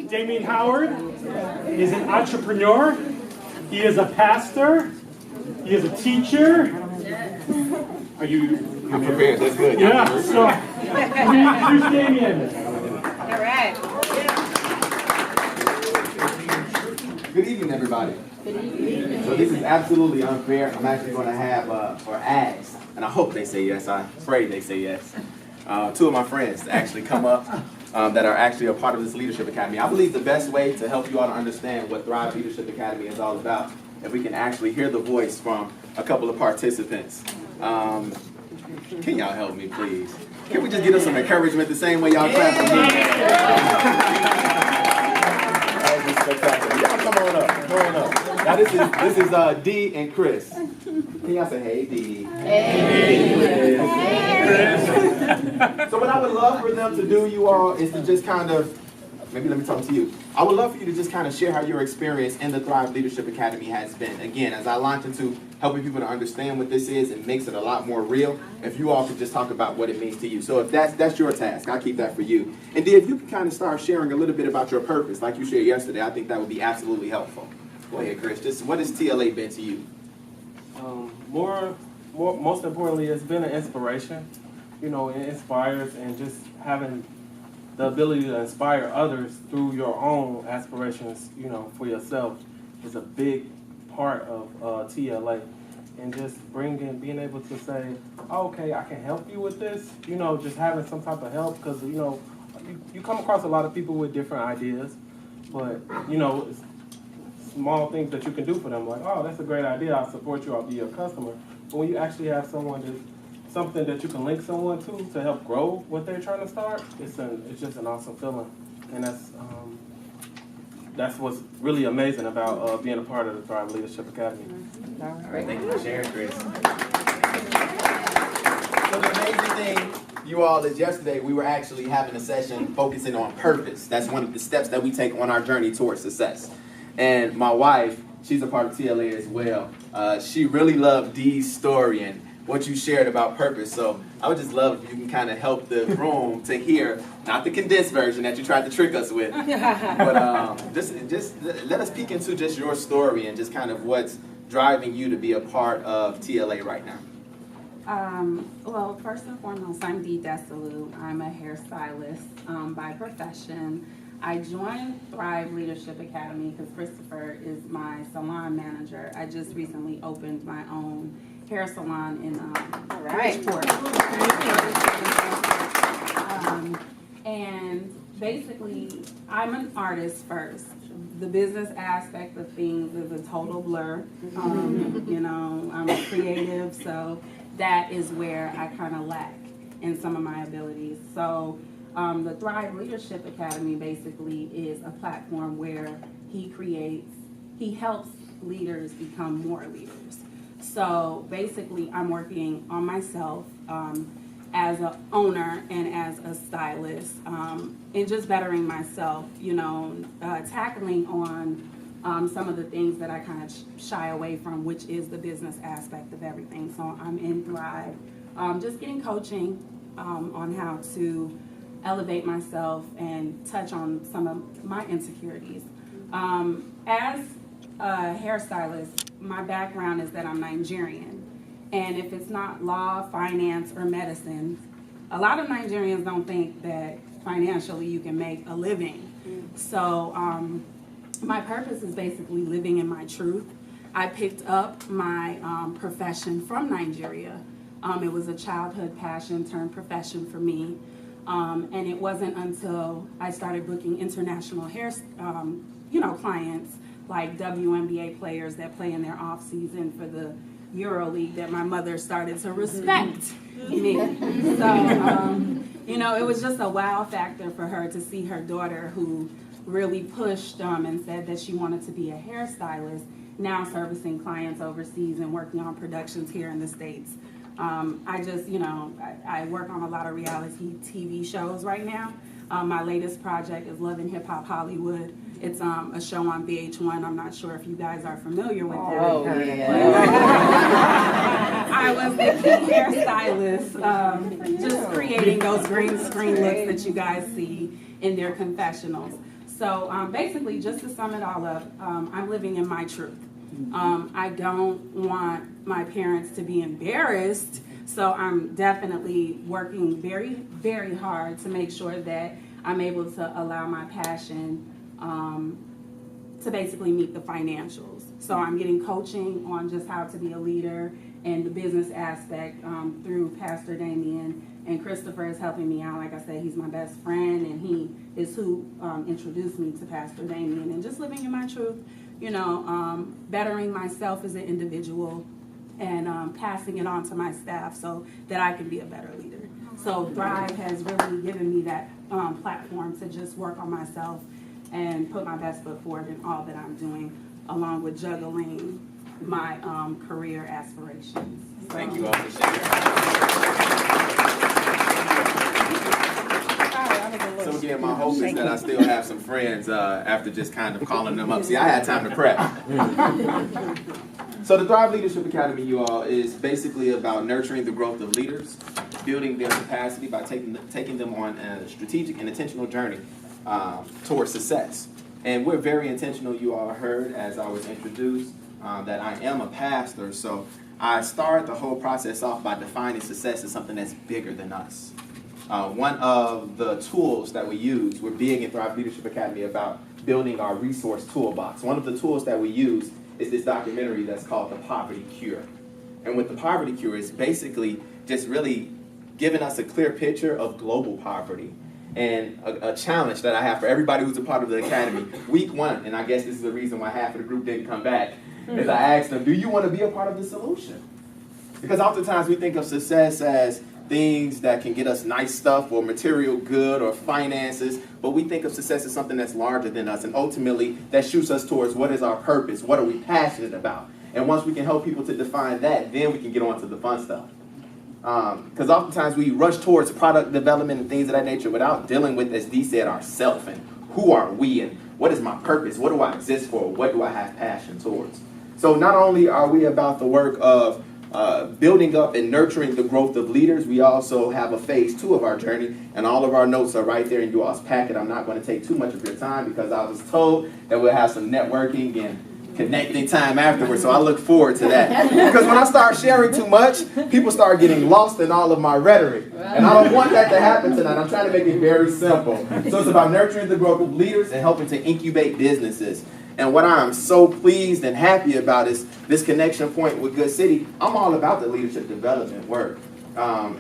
Damien Howard is an entrepreneur. He is a pastor. He is a teacher. Are you? I'm prepared. That's good. Yeah. So, here's Damien. All right. Good evening, everybody. Good evening. So this is absolutely unfair. I'm actually going to have for ads, and I hope they say yes. I pray they say yes. Two of my friends to actually come up that are actually a part of this Leadership Academy. I believe the best way to help you all to understand what Thrive Leadership Academy is all about, if we can actually hear the voice from a couple of participants. Can y'all help me, please? Can we just get us some encouragement the same way y'all clap for me? That was just spectacular. Y'all come on up. Come on up. Now this is D and Chris. Can y'all say, hey, D? Hey, Chris. So what I would love for them to do, you all, is to just kind of, maybe let me talk to you. I would love for you to just kind of share how your experience in the Thrive Leadership Academy has been. Again, as I launch into helping people to understand what this is, it makes it a lot more real. If you all could just talk about what it means to you. So if that's your task, I'll keep that for you. And D, if you can kind of start sharing a little bit about your purpose, like you shared yesterday, I think that would be absolutely helpful. Go ahead, Chris. Just what has TLA been to you? Most importantly, it's been an inspiration. You know, it inspires, and just having the ability to inspire others through your own aspirations, you know, for yourself is a big part of TLA. And just being able to say, oh, okay, I can help you with this, you know, just having some type of help, because, you know, you come across a lot of people with different ideas, but, you know, it's small things that you can do for them, like, oh, that's a great idea, I'll support you, I'll be your customer. But when you actually have something that you can link someone to help grow what they're trying to start, it's just an awesome feeling. And that's what's really amazing about being a part of the Thrive Leadership Academy. All right, thank you for sharing, Chris. So the amazing thing, you all, is yesterday we were actually having a session focusing on purpose. That's one of the steps that we take on our journey towards success. And my wife, she's a part of TLA as well. She really loved Dee's story and what you shared about purpose. So I would just love if you can kind of help the room to hear, not the condensed version that you tried to trick us with, but just let us peek into just your story and just kind of what's driving you to be a part of TLA right now. Well, first and foremost, I'm Dee Desalu. I'm a hairstylist by profession. I joined Thrive Leadership Academy because Christopher is my salon manager. I just recently opened my own hair salon in Bridgeport. And basically, I'm an artist first. The business aspect of things is a total blur. You know, I'm a creative, so that is where I kind of lack in some of my abilities. So the Thrive Leadership Academy basically is a platform where he helps leaders become more leaders. So basically, I'm working on myself as an owner and as a stylist, and just bettering myself, you know, tackling on some of the things that I kind of shy away from, which is the business aspect of everything. So I'm in Thrive, just getting coaching on how to elevate myself and touch on some of my insecurities. As a hairstylist, my background is that I'm Nigerian, and if it's not law, finance, or medicine, a lot of Nigerians don't think that financially you can make a living. So my purpose is basically living in my truth. I picked up my profession from Nigeria. It was a childhood passion turned profession for me. And it wasn't until I started booking international hair, clients, like WNBA players that play in their off season for the Euro League, that my mother started to respect me. So, it was just a wow factor for her to see her daughter, who really pushed and said that she wanted to be a hairstylist, now servicing clients overseas and working on productions here in the States. I work on a lot of reality TV shows right now, My latest project is Love and Hip Hop Hollywood. It's a show on VH1. I'm not sure if you guys are familiar with that. Oh, yeah. I was the key hairstylist, just creating those green screen looks that you guys see in their confessionals. So basically, just to sum it all up, I'm living in my truth. I don't want my parents to be embarrassed, so I'm definitely working very, very hard to make sure that I'm able to allow my passion to basically meet the financials. So I'm getting coaching on just how to be a leader and the business aspect through Pastor Damien, and Christopher is helping me out. Like I said, he's my best friend, and he is who introduced me to Pastor Damien, and just living in my truth, you know, bettering myself as an individual and passing it on to my staff so that I can be a better leader. So Thrive has really given me that platform to just work on myself and put my best foot forward in all that I'm doing, along with juggling my career aspirations. Thank you all for sharing. So again, my hope is that I still have some friends after just kind of calling them up. See, I had time to prep. So the Thrive Leadership Academy, you all, is basically about nurturing the growth of leaders, building their capacity by taking them on a strategic and intentional journey towards success. And we're very intentional. You all heard as I was introduced that I am a pastor, so I start the whole process off by defining success as something that's bigger than us. One of the tools that we use, we're big in Thrive Leadership Academy about building our resource toolbox. One of the tools that we use is this documentary that's called The Poverty Cure. And with The Poverty Cure, it's basically just really giving us a clear picture of global poverty. And a challenge that I have for everybody who's a part of the academy. Week 1, and I guess this is the reason why half of the group didn't come back, is I asked them, do you want to be a part of the solution? Because oftentimes we think of success as things that can get us nice stuff or material good or finances, but we think of success as something that's larger than us, and ultimately that shoots us towards what is our purpose, what are we passionate about. And once we can help people to define that, then we can get on to the fun stuff. Because oftentimes we rush towards product development and things of that nature without dealing with, as Dee said, ourself and who are we and what is my purpose, what do I exist for, what do I have passion towards. So not only are we about the work of building up and nurturing the growth of leaders, we also have a phase 2 of our journey, and all of our notes are right there in you all's packet. I'm not going to take too much of your time because I was told that we'll have some networking and connecting time afterwards, so I look forward to that. Because when I start sharing too much, people start getting lost in all of my rhetoric, and I don't want that to happen tonight. I'm trying to make it very simple. So it's about nurturing the growth of leaders and helping to incubate businesses. And what I'm so pleased and happy about is this connection point with Good City. I'm all about the leadership development work.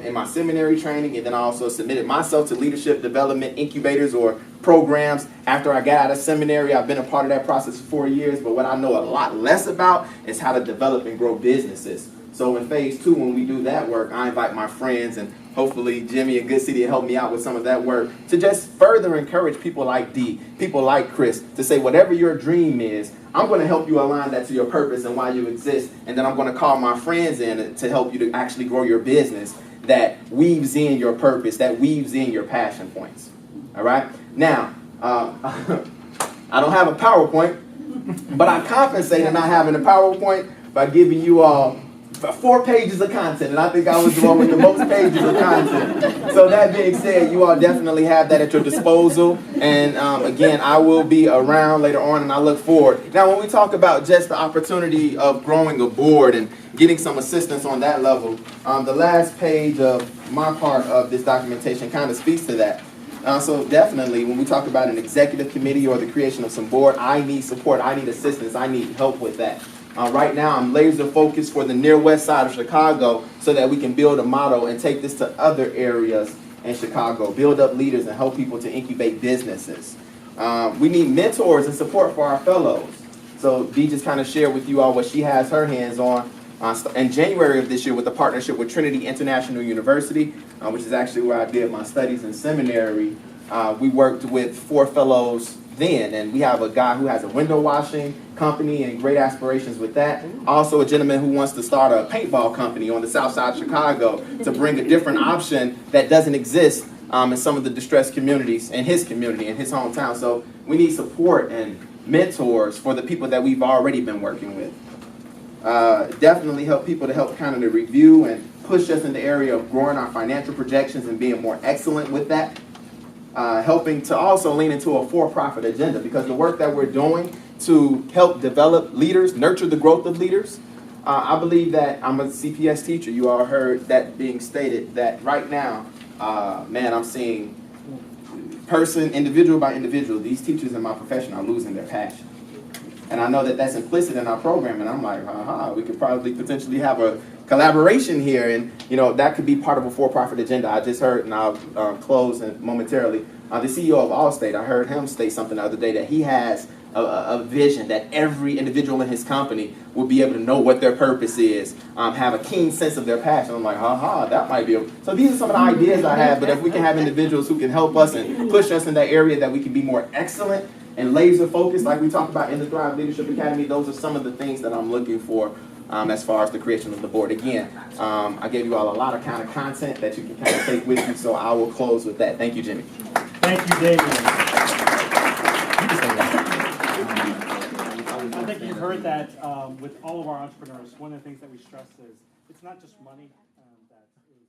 In my seminary training, and then I also submitted myself to leadership development incubators or programs after I got out of seminary. I've been a part of that process for 4 years, but what I know a lot less about is how to develop and grow businesses. So in phase 2, when we do that work, I invite my friends, and hopefully Jimmy and Good City will help me out with some of that work, to just further encourage people like Dee, people like Chris, to say whatever your dream is, I'm going to help you align that to your purpose and why you exist, and then I'm going to call my friends in to help you to actually grow your business that weaves in your purpose, that weaves in your passion points. All right? Now, I don't have a PowerPoint, but I compensate in not having a PowerPoint by giving you all 4 pages of content, and I think I was the one with the most pages of content. So that being said, you all definitely have that at your disposal, and again, I will be around later on, and I look forward. Now, when we talk about just the opportunity of growing a board and getting some assistance on that level, the last page of my part of this documentation kind of speaks to that. So definitely, when we talk about an executive committee or the creation of some board, I need support, I need assistance, I need help with that. Right now, I'm laser focused for the near west side of Chicago so that we can build a model and take this to other areas in Chicago, build up leaders and help people to incubate businesses. We need mentors and support for our fellows. So Dee just kind of shared with you all what she has her hands on in January of this year with a partnership with Trinity International University, which is actually where I did my studies in seminary. We worked with 4 fellows then, and we have a guy who has a window washing company and great aspirations with that. Also a gentleman who wants to start a paintball company on the south side of Chicago to bring a different option that doesn't exist in some of the distressed communities in his community, in his hometown. So we need support and mentors for the people that we've already been working with. Definitely help people to help kind of to review and push us in the area of growing our financial projections and being more excellent with that. Helping to also lean into a for-profit agenda, because the work that we're doing to help develop leaders, nurture the growth of leaders, I believe that I'm a CPS teacher. You all heard that being stated, that right now, man, I'm seeing individual by individual, these teachers in my profession are losing their passion. And I know that that's implicit in our program, and I'm like, we could probably potentially have a collaboration here, and that could be part of a for-profit agenda. I just heard, and I'll close momentarily, the CEO of Allstate, I heard him state something the other day, that he has a vision that every individual in his company will be able to know what their purpose is, have a keen sense of their passion. I'm like, that might be so these are some of the ideas I have, but if we can have individuals who can help us and push us in that area that we can be more excellent and laser focused, like we talked about in the Thrive Leadership Academy, those are some of the things that I'm looking for as far as the creation of the board. Again, I gave you all a lot of kind of content that you can kind of take with you, so I will close with that. Thank you, Jimmy. Thank you, David. I think you've heard that with all of our entrepreneurs, one of the things that we stress is it's not just money that is